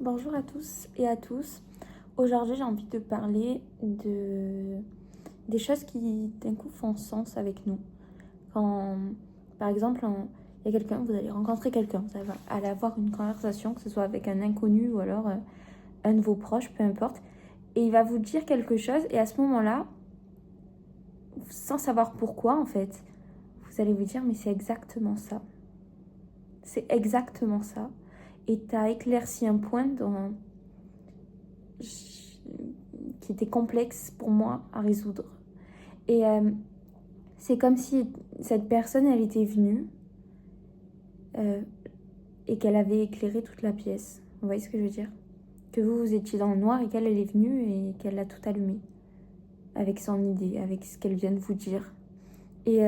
Bonjour à tous et à tous. Aujourd'hui, j'ai envie de parler des choses qui, d'un coup, font sens avec nous. Quand, par exemple, il y a quelqu'un, vous allez rencontrer quelqu'un, vous allez avoir une conversation, que ce soit avec un inconnu ou alors un de vos proches, peu importe, et il va vous dire quelque chose, et à ce moment-là, sans savoir pourquoi, en fait, vous allez vous dire, mais c'est exactement ça. C'est exactement ça. Et tu as éclairci un point qui était complexe pour moi à résoudre. Et c'est comme si cette personne, elle était venue euh, et qu'elle avait éclairé toute la pièce. Vous voyez ce que je veux dire? Que vous étiez dans le noir et qu'elle, elle est venue et qu'elle a tout allumé. Avec son idée, avec ce qu'elle vient de vous dire. Et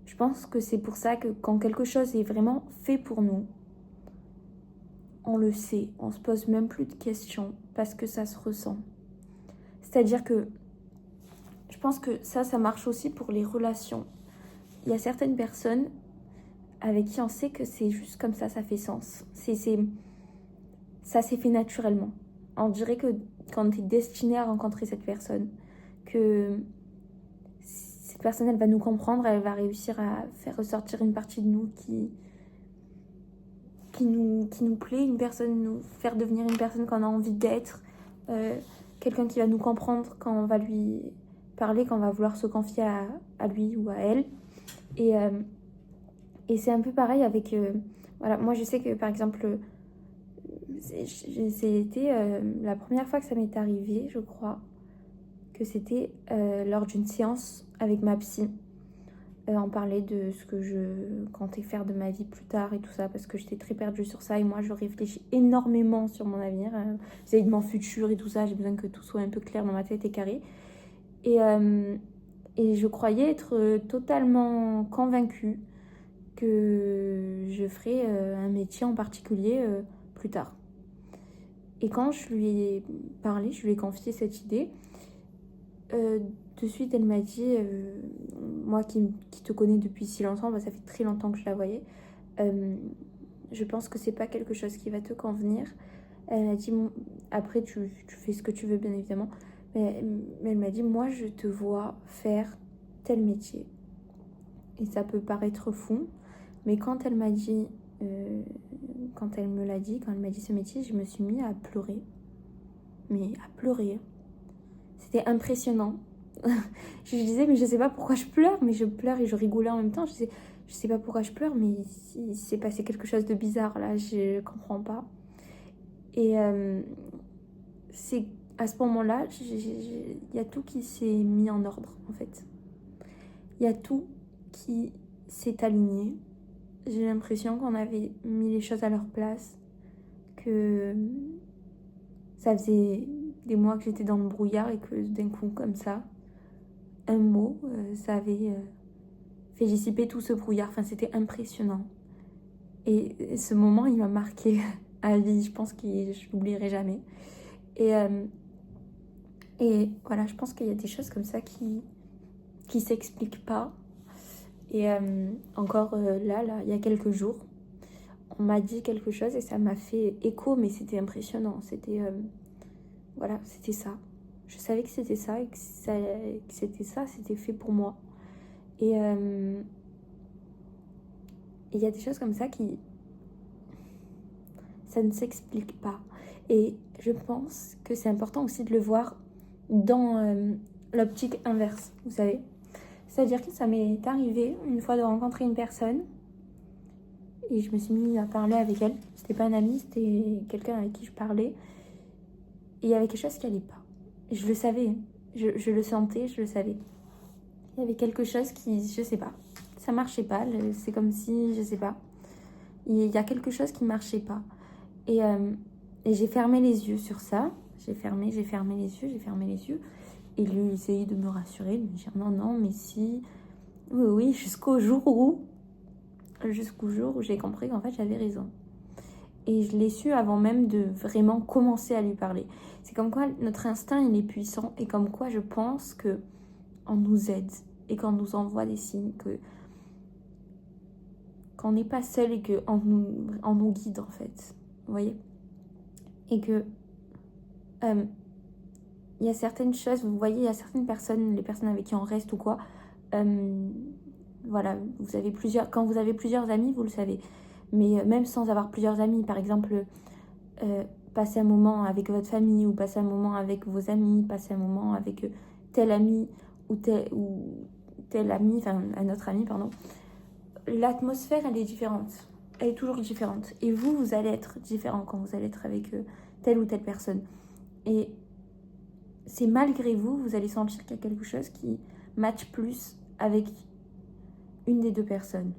je pense que c'est pour ça que quand quelque chose est vraiment fait pour nous, on le sait, on se pose même plus de questions parce que ça se ressent. C'est-à-dire que je pense que ça marche aussi pour les relations. Il y a certaines personnes avec qui on sait que c'est juste comme ça fait sens. Ça s'est fait naturellement. On dirait que quand tu es destiné à rencontrer cette personne, que cette personne, elle va nous comprendre, elle va réussir à faire ressortir une partie de nous qui nous plaît, une personne, nous faire devenir une personne qu'on a envie d'être, quelqu'un qui va nous comprendre quand on va lui parler, quand on va vouloir se confier à lui ou à elle. Et c'est un peu pareil avec... voilà, moi je sais que par exemple, c'était la première fois que ça m'est arrivé, je crois, que c'était lors d'une séance avec ma psy. On parlait de ce que je comptais faire de ma vie plus tard et tout ça, parce que j'étais très perdue sur ça. Et moi, je réfléchis énormément sur mon avenir, vis-à-vis de mon futur et tout ça. J'ai besoin que tout soit un peu clair dans ma tête et carré. Et je croyais être totalement convaincue que je ferais un métier en particulier plus tard. Et quand je lui ai parlé, je lui ai confié cette idée, de suite elle m'a dit, moi qui te connais depuis si longtemps, ça fait très longtemps que je la voyais, je pense que c'est pas quelque chose qui va te convenir. Elle a dit, après tu fais ce que tu veux bien évidemment, mais elle m'a dit, moi je te vois faire tel métier. Et ça peut paraître fou, mais quand elle m'a dit, quand elle me l'a dit, quand elle m'a dit ce métier, je me suis mis à pleurer. Mais à pleurer. C'était impressionnant. Je disais, mais je sais pas pourquoi je pleure, mais je pleure et je rigolais en même temps. Je sais pas pourquoi je pleure, mais il s'est passé quelque chose de bizarre là, je comprends pas. Et c'est à ce moment-là, il y a tout qui s'est mis en ordre en fait. Il y a tout qui s'est aligné. J'ai l'impression qu'on avait mis les choses à leur place, que ça faisait des mois que j'étais dans le brouillard et que d'un coup, comme ça, un mot, ça avait fait dissiper tout ce brouillard. Enfin, c'était impressionnant. Et ce moment, il m'a marqué à vie. Je pense que je l'oublierai jamais. Et, euh, et voilà, je pense qu'il y a des choses comme ça qui s'expliquent pas. Et encore là, il y a quelques jours, on m'a dit quelque chose et ça m'a fait écho, mais c'était impressionnant. Voilà, c'était ça. Je savais que c'était ça et que c'était ça, c'était fait pour moi. Et il y a des choses comme ça ça ne s'explique pas. Et je pense que c'est important aussi de le voir dans l'optique inverse, vous savez. C'est-à-dire que ça m'est arrivé une fois de rencontrer une personne et je me suis mis à parler avec elle. C'était pas un ami, c'était quelqu'un avec qui je parlais. Et il y avait quelque chose qui allait pas. Et je le savais, je le sentais, je le savais. Il y avait quelque chose qui, je sais pas, ça marchait pas. C'est comme si, je sais pas, il y a quelque chose qui marchait pas. Et, euh, et j'ai fermé les yeux sur ça. J'ai fermé les yeux. Et lui, essayait de me rassurer, de me dire non, non, mais si, oui, oui, jusqu'au jour où j'ai compris qu'en fait j'avais raison. Et je l'ai su avant même de vraiment commencer à lui parler. C'est comme quoi notre instinct il est puissant et comme quoi je pense que on nous aide et qu'on nous envoie des signes qu'on n'est pas seul et qu'on nous guide en fait. Vous voyez ? et que il y a certaines choses, vous voyez, il y a certaines personnes, les personnes avec qui on reste ou quoi, voilà, quand vous avez plusieurs amis, vous le savez, mais même sans avoir plusieurs amis, par exemple, passer un moment avec votre famille ou passer un moment avec vos amis, passer un moment avec tel ami ou tel ami, enfin un autre ami, pardon, l'atmosphère, elle est différente. Elle est toujours différente. Et vous allez être différent quand vous allez être avec telle ou telle personne. Et c'est malgré vous, vous allez sentir qu'il y a quelque chose qui matche plus avec une des deux personnes.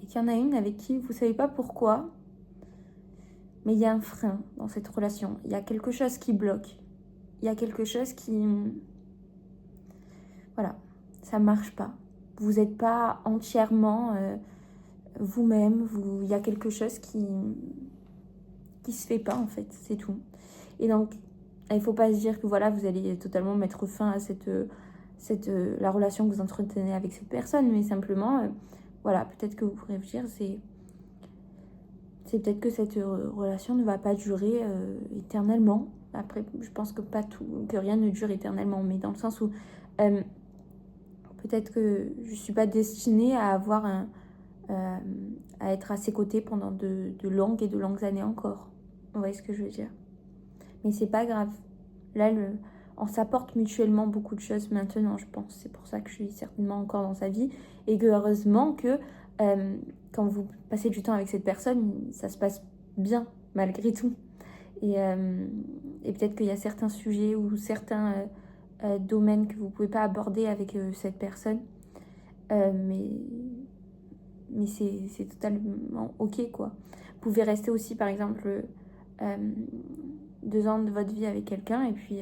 Et qu'il y en a une avec qui vous ne savez pas pourquoi, mais il y a un frein dans cette relation. Il y a quelque chose qui bloque. Il y a quelque chose qui... Voilà, ça ne marche pas. Vous n'êtes pas entièrement vous-même. Il y a quelque chose qui se fait pas, en fait. C'est tout. Et donc, il ne faut pas se dire que voilà, vous allez totalement mettre fin à la relation que vous entretenez avec cette personne. Mais simplement, voilà, peut-être que vous pourrez vous dire, c'est peut-être que cette relation ne va pas durer éternellement. Après, je pense que rien ne dure éternellement, mais dans le sens où peut-être que je ne suis pas destinée à avoir à être à ses côtés pendant de longues et de longues années encore. Vous voyez ce que je veux dire? Mais c'est pas grave. Là, on s'apporte mutuellement beaucoup de choses maintenant, je pense. C'est pour ça que je suis certainement encore dans sa vie. Et que heureusement que quand vous passez du temps avec cette personne, ça se passe bien, malgré tout. Et peut-être qu'il y a certains sujets ou certains domaines que vous ne pouvez pas aborder avec cette personne. Mais c'est totalement ok, quoi. Vous pouvez rester aussi, par exemple, 2 ans de votre vie avec quelqu'un et puis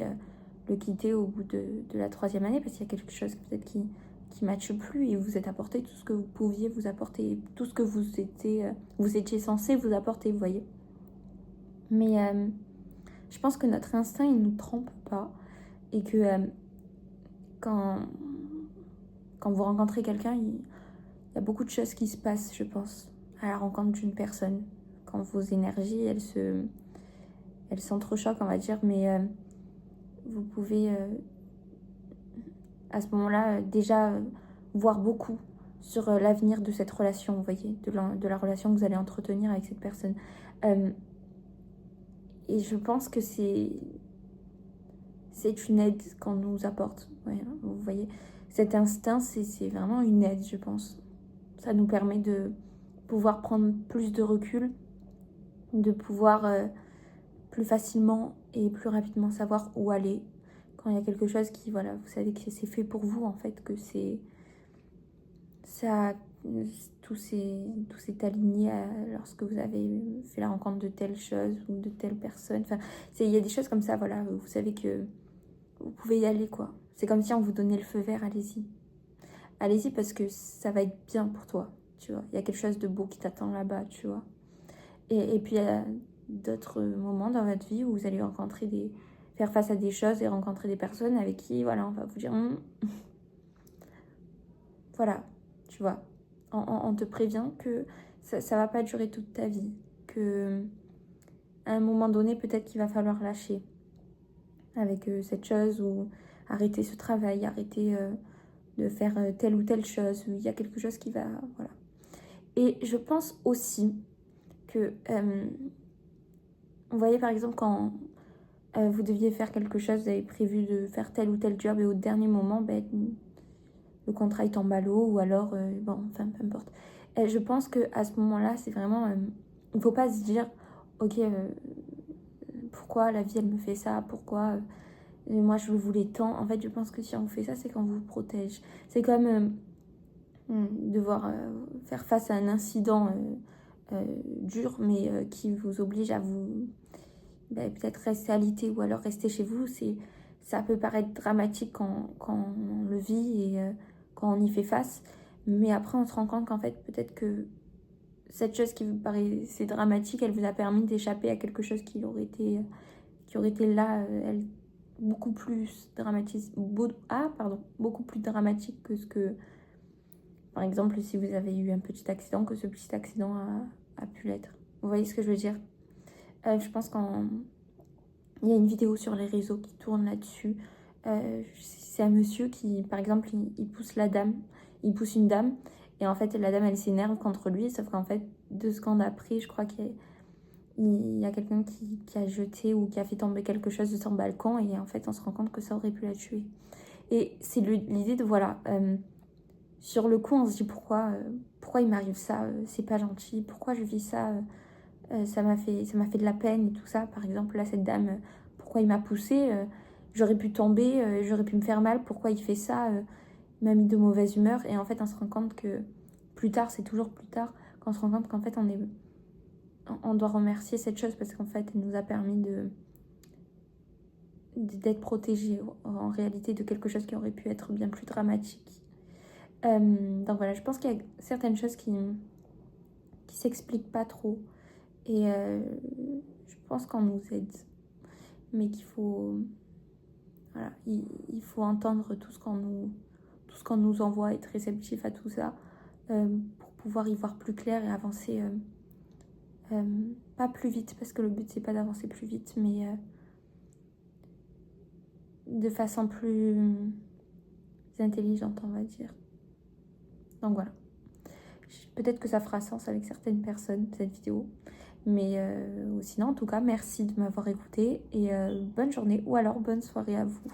le quitter au bout de la 3e année parce qu'il y a quelque chose peut-être qui matche plus et vous êtes apporté tout ce que vous pouviez vous apporter, tout ce que vous étiez censé vous apporter, vous voyez. Mais je pense que notre instinct, il ne nous trompe pas et que quand vous rencontrez quelqu'un, il y a beaucoup de choses qui se passent, je pense, à la rencontre d'une personne. Quand vos énergies, elles s'entrechoquent, on va dire, mais vous pouvez à ce moment-là déjà voir beaucoup sur l'avenir de cette relation, vous voyez, de la relation que vous allez entretenir avec cette personne. Et je pense que c'est une aide qu'on nous apporte. Ouais, vous voyez, cet instinct, c'est vraiment une aide, je pense. Ça nous permet de pouvoir prendre plus de recul, de pouvoir plus facilement et plus rapidement savoir où aller quand il y a quelque chose qui, voilà, vous savez que c'est fait pour vous, en fait, que tout s'est aligné lorsque vous avez fait la rencontre de telle chose ou de telle personne. Enfin, il y a des choses comme ça, voilà, vous savez que vous pouvez y aller, quoi. C'est comme si on vous donnait le feu vert, allez-y. Allez-y parce que ça va être bien pour toi, tu vois. Il y a quelque chose de beau qui t'attend là-bas, tu vois. Et puis, il y a d'autres moments dans votre vie où vous allez faire face à des choses et rencontrer des personnes avec qui, voilà, on va vous dire, voilà, tu vois. On te prévient que ça va pas durer toute ta vie, que à un moment donné, peut-être qu'il va falloir lâcher avec cette chose ou arrêter ce travail, arrêter de faire telle ou telle chose. Il y a quelque chose qui va, voilà. Et je pense aussi que, vous voyez par exemple quand vous deviez faire quelque chose, vous avez prévu de faire tel ou tel job et au dernier moment, ben, le contrat il tombe à l'eau ou alors, bon, enfin, peu importe. Et je pense qu'à ce moment-là, c'est vraiment, il ne faut pas se dire, ok, pourquoi la vie elle me fait ça, pourquoi moi je le voulais tant. En fait, je pense que si on vous fait ça, c'est qu'on vous protège. C'est comme devoir faire face à un incident dur, mais qui vous oblige à vous peut-être rester alité ou alors rester chez vous. Ça peut paraître dramatique quand on le vit et quand on y fait face, mais après on se rend compte qu'en fait peut-être que cette chose qui vous paraissait dramatique, elle vous a permis d'échapper à quelque chose qui aurait été là, beaucoup plus beaucoup plus dramatique que ce que, par exemple, si vous avez eu un petit accident, que ce petit accident a pu l'être. Vous voyez ce que je veux dire? Je pense il y a une vidéo sur les réseaux qui tourne là-dessus. C'est un monsieur qui, par exemple, il pousse la dame, il pousse une dame, et en fait, la dame, elle s'énerve contre lui, sauf qu'en fait, 2 secondes après, je crois qu'il y a quelqu'un qui a jeté ou qui a fait tomber quelque chose de son balcon, et en fait, on se rend compte que ça aurait pu la tuer. Et c'est l'idée de, voilà, sur le coup, on se dit pourquoi il m'arrive ça, c'est pas gentil, pourquoi je vis ça, ça m'a fait de la peine et tout ça. Par exemple, là, cette dame, pourquoi il m'a poussée, j'aurais pu tomber, j'aurais pu me faire mal, pourquoi il fait ça, il m'a mis de mauvaise humeur. Et en fait, on se rend compte que plus tard, c'est toujours plus tard, qu'on se rend compte qu'en fait, on doit remercier cette chose parce qu'en fait, elle nous a permis d'être protégés en réalité de quelque chose qui aurait pu être bien plus dramatique. Donc voilà, je pense qu'il y a certaines choses qui s'expliquent pas trop. Et je pense qu'on nous aide. Mais qu'il faut... Voilà, il faut entendre tout ce qu'on nous envoie, être réceptif à tout ça pour pouvoir y voir plus clair et avancer pas plus vite, parce que le but c'est pas d'avancer plus vite, mais de façon plus intelligente, on va dire. Donc voilà. Peut-être que ça fera sens avec certaines personnes, cette vidéo. Mais sinon, en tout cas, merci de m'avoir écouté et bonne journée ou alors bonne soirée à vous.